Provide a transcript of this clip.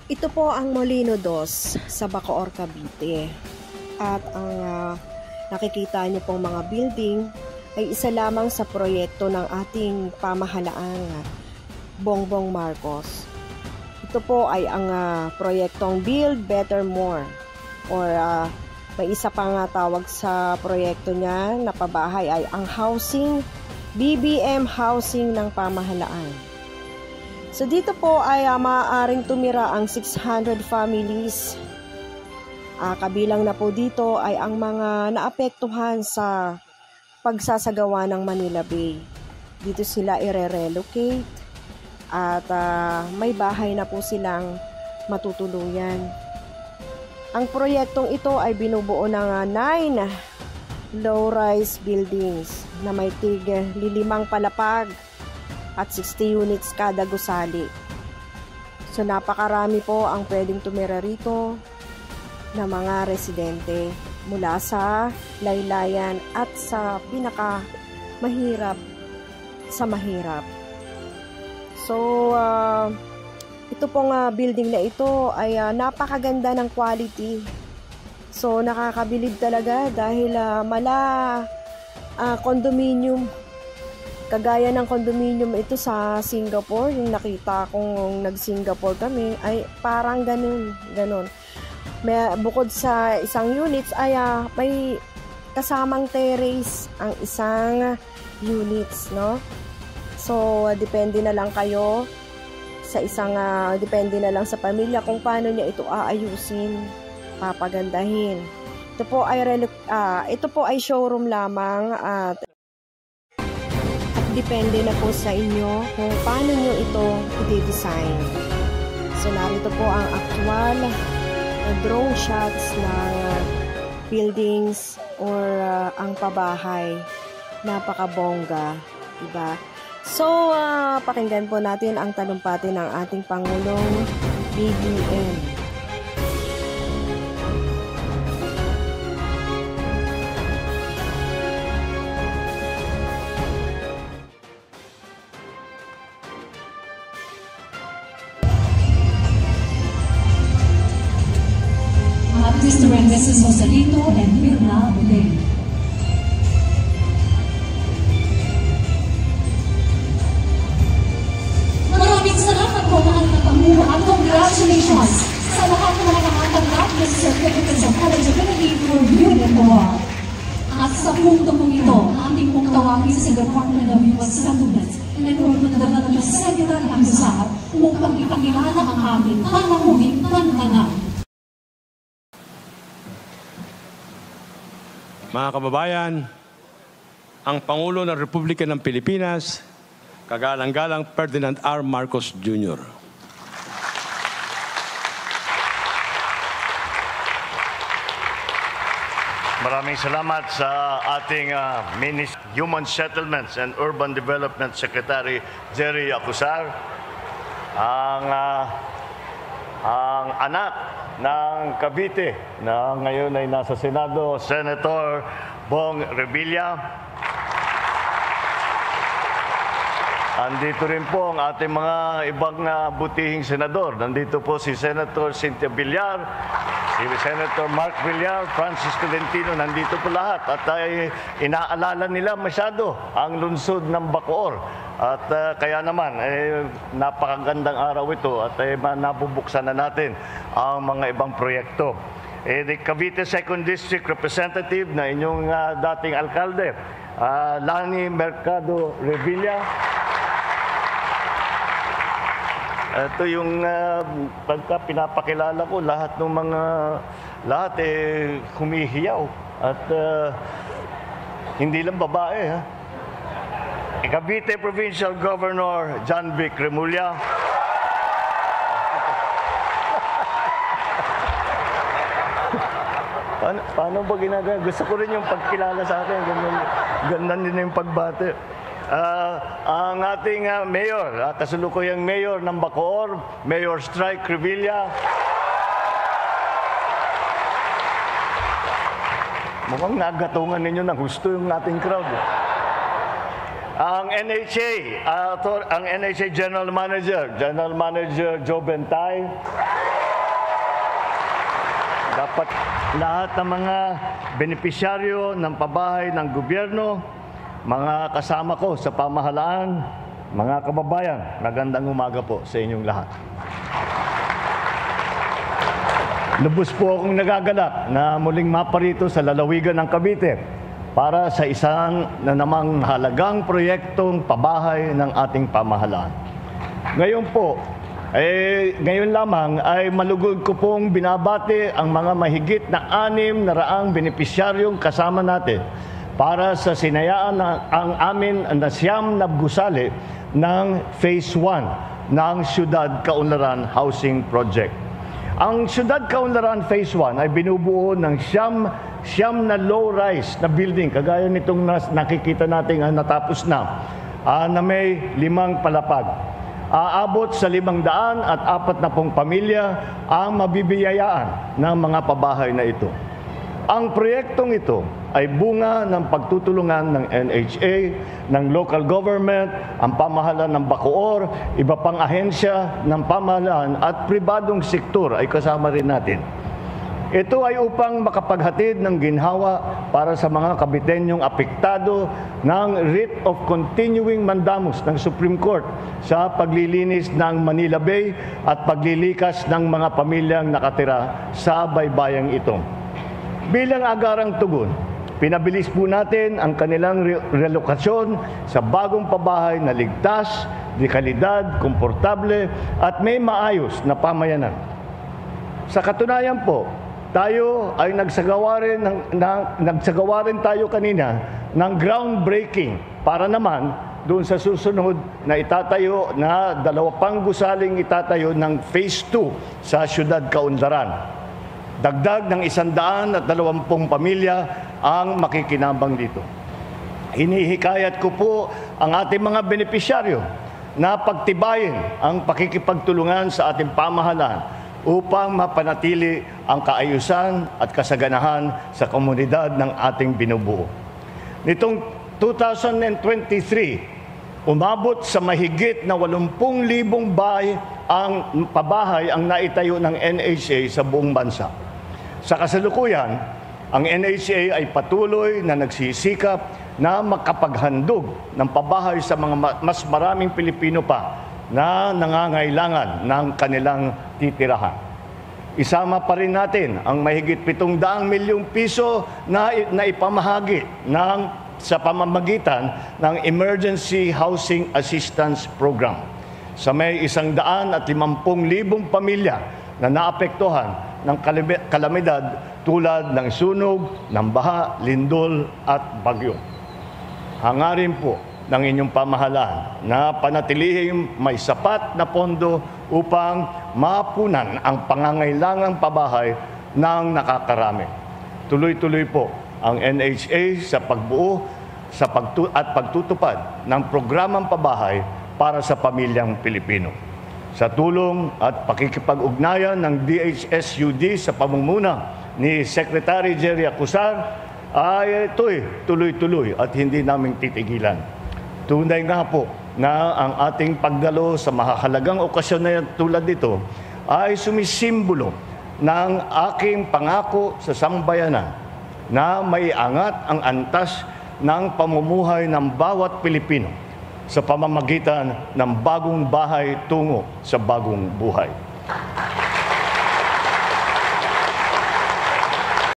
Ito po ang Molino 2 sa Bacoor, Cavite. At ang nakikita niyo pong mga building ay isa lamang sa proyekto ng ating pamahalaang Bongbong Marcos. Ito po ay ang proyektong Build Better More, or may isa pa nga tawag sa proyekto niya na pabahay ay ang housing, BBM housing ng pamahalaan. So dito po ay maaaring tumira ang 600 families. Kabilang na po dito ay ang mga naapektuhan sa pagsasagawa ng Manila Bay. Dito sila i-relocate at may bahay na po silang matutuluyan. Ang proyektong ito ay binubuo ng 9 low-rise buildings na may tig 5 palapag at 60 units kada gusali. So napakarami po ang pwedeng tumira rito na mga residente mula sa laylayan at sa pinaka mahirap sa mahirap. So ito pong building na ito ay napakaganda ng quality. So nakakabilib talaga dahil condominium. Kagaya ng condominium ito sa Singapore, yung nakita kong nag-Singapore kami, ay parang ganun. Bukod sa isang units ay may kasamang terrace ang isang units, no? So, depende na lang kayo sa depende na lang sa pamilya kung paano niya ito aayusin, papagandahin. Ito po ay showroom lamang at depende na po sa inyo kung paano nyo ito i-design. So, narito po ang actual drone shots ng buildings or ang pabahay. Napakabongga, diba? So, pakinggan po natin ang talumpati ng ating Pangulong BBM. Mr. and Mrs. Joselito and Mirna Buleng. Maraming salamat po, mahal na Pangulo, at congratulations sa lahat ng mga nakatanggap ng Certificates of Eligibility for Union Award. At sa punto pong ito, ating pong tawagin sa Department of Human Settlements and Urban Development Secretary ang Bizarre upang ipakilala ang aming panahuming pantanang. Mga kababayan, ang Pangulo ng Republika ng Pilipinas, kagalang-galang Ferdinand R. Marcos Jr. Maraming salamat sa ating Human Settlements and Urban Development Secretary Jerry Acusar, ang anak ng Cavite na ngayon ay nasa Senado, Senator Bong Revilla. Andito rin po ang ating mga ibang butihing senador. Nandito po si Senator Cynthia Villar, si Senator Mark Villar, Francis Tolentino, nandito po lahat. At inaalala nila masyado ang lungsod ng Bacoor. At kaya naman, napakagandang araw ito at nabubuksan na natin ang mga ibang proyekto. The Cavite 2nd District Representative na inyong dating alkalde, Lani Mercado Revilla. Ito yung pagka pinapakilala ko, lahat humihiyaw. At hindi lang babae, ha? Cavite Provincial Governor John Vic Remulla. Paano ba ginagawa? Gusto ko rin yung pagkilala sa akin. Ganda din yung pagbate. Ang ating mayor, kasulukuyang mayor ng Bacoor, Mayor Strike Revilla. Mukhang nagatungan ninyo ng gusto yung ating crowd. Ang NHA General Manager Joe Bentay. Dapat lahat ng mga benepisyaryo ng pabahay ng gobyerno, mga kasama ko sa pamahalaan, mga kababayan, magandang umaga po sa inyong lahat. Lubos po akong nagagalak na muling maparito sa lalawigan ng Cavite para sa isang na namang halagang proyektong pabahay ng ating pamahalaan. Ngayon lamang ay malugod ko pong binabati ang mga mahigit na 600 benepisyaryong kasama natin para sa sinayaan ang amin na siyam na gusali ng Phase 1 ng Syudad Kaunlaran Housing Project. Ang Syudad Kaunlaran Phase 1 ay binubuo ng siyam na low-rise na building, kagaya nitong nakikita natin natapos na may 5 palapag. Aabot sa 540 pamilya ang mabibiyayaan ng mga pabahay na ito. Ang proyektong ito ay bunga ng pagtutulungan ng NHA, ng local government, ang pamahalaan ng Bacoor, iba pang ahensya ng pamahalaan at pribadong sektor ay kasama rin natin. Ito ay upang makapaghatid ng ginhawa para sa mga Caviteñong apektado ng writ of continuing mandamus ng Supreme Court sa paglilinis ng Manila Bay at paglilikas ng mga pamilyang nakatira sa baybayang ito. Bilang agarang tugon, pinabilis po natin ang kanilang relokasyon sa bagong pabahay na ligtas, de kalidad, komportable at may maayos na pamayanan. Sa katunayan po, tayo ay nagsagawa rin tayo kanina ng groundbreaking para naman doon sa susunod na itatayo na 2 pang gusaling itatayo ng Phase 2 sa Syudad Kaunlaran. Dagdag ng 120 pamilya ang makikinabang dito. Hinihikayat ko po ang ating mga benepisyaryo na pagtibayin ang pakikipagtulungan sa ating pamahalaan upang mapanatili ang kaayusan at kasaganahan sa komunidad ng ating binubuo. Nitong 2023, umabot sa mahigit na 80,000 pabahay ang naitayo ng NHA sa buong bansa. Sa kasalukuyan, ang NHA ay patuloy na nagsisikap na makapaghandog ng pabahay sa mga mas maraming Pilipino pa na nangangailangan ng kanilang titirahan. Isama pa rin natin ang mahigit 700 milyong piso na ipamahagi sa pamamagitan ng Emergency Housing Assistance Program sa may 150,000 pamilya na naapektuhan ng kalamidad tulad ng sunog, ng baha, lindol at bagyo. Hangarin po ng inyong pamahalaan na panatilihing may sapat na pondo upang mapunan ang pangangailangang pabahay ng nakakarami. Tuloy-tuloy po ang NHA sa pagbuo at pagtutupad ng programang pabahay para sa pamilyang Pilipino. Sa tulong at pakikipag-ugnayan ng DHSUD sa pamumuno ni Secretary Jerry Acusar, ay ito'y tuloy-tuloy at hindi namin titigilan. Tunay nga po na ang ating pagdalo sa mahahalagang okasyon na tulad nito ay sumisimbolo ng aking pangako sa sambayanan na maiangat ang antas ng pamumuhay ng bawat Pilipino sa pamamagitan ng bagong bahay tungo sa bagong buhay.